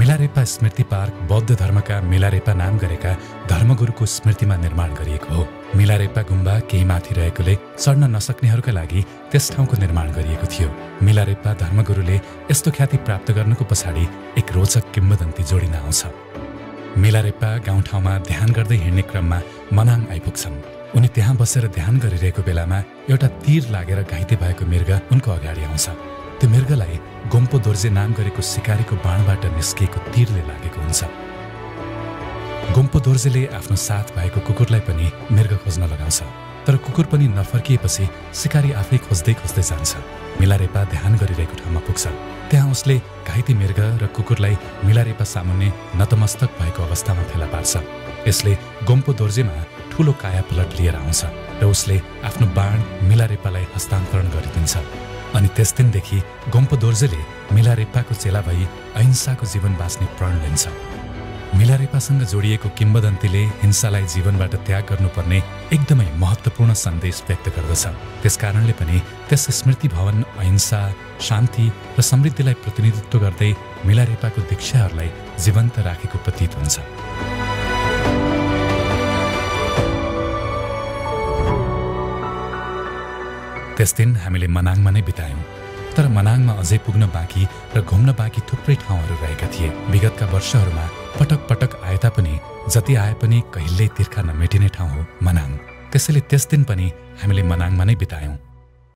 मिलारेपा स्मृति park बौद्ध धर्मका मिलारेपा नाम गरेका धर्मगुरुको स्मृतिमा निर्माण गरिएको हो। मिलारेपा गुम्बा केही माथि रहेकोले चढ्न नसक्नेहरूका लागि त्यस ठाउँको निर्माण गरिएको थियो। मिलारेपा धर्मगुरुले यस्तो ख्याति प्राप्त गर्नुको पछाडि एक रोचक किम्वदन्ती जोडिन आउँछ। मिलारेपा गाउँठाउँमा ध्यान गर्दै हिँड्ने क्रममा मनाङ आइपुग्छन्। उनी त्यहाँ बसेर ध्यान गरिरहेको बेलामा एउटा तीर लागेर घाइते भएको मृग उनको अगाडि आउँछ। त्यो मृगलाई गोम्पो दोर्जे नाम गरेको शिकारीको बाणबाट निस्किएको तीरले लागेको हुन्छ। गोम्पो दोर्जेले आफ्नो साथ भएको कुकुरलाई पनि मृग खोज्न लगाउँछ, तर कुकुर पनि नफर्किएपछि शिकारी आफै खोज्दै खोज्दै जान्छ। मिलारेपा ध्यान गरिरहेको ठाउँमा पुग्छ। त्यहाँ उसले घाइते मृग र कुकुरलाई मिलारेपा सामुन्ने नतमस्तक भएको अवस्थामा फेला पार्छ। यसले गोम्पो दोर्जेमा ठूलो काया पलट लिएर आउँछ र उसले आफ्नो बाण मिलारेपालाई हस्तान्तरण गरिदिन्छ। अनि त्यस दिनदेखि गोम्पो दोर्जेले मिलारेपाको चेला भई अहिंसाको जीवन बाँच्ने प्रण लिन्छ। मिलारेपासँग जोडिएको किम्वदन्तीले हिंसालाई जीवनबाट त्याग गर्नुपर्ने एकदमै महत्त्वपूर्ण सन्देश व्यक्त गर्दछ। त्यसकारणले पनि त्यस स्मृति भवन अहिंसा, शान्ति र समृद्धिलाई प्रतिनिधित्व गर्दै मिलारेपाको दीक्षाहरूलाई जीवन्त राखेको प्रतीत हुन्छ। त्यस दिन हामीले मनाङमा नै बितायौँ, तर मनाङमा अझै पुग्न बाँकी र घुम्न बाँकी थुप्रै ठाउँहरू रहेका थिए। विगतका वर्षहरूमा पटक पटक आए तापनि जति आए पनि कहिल्यै तिर्खा नमेटिने ठाउँ हो मनाङ। त्यसैले त्यस दिन पनि हामीले मनाङमा नै बितायौँ।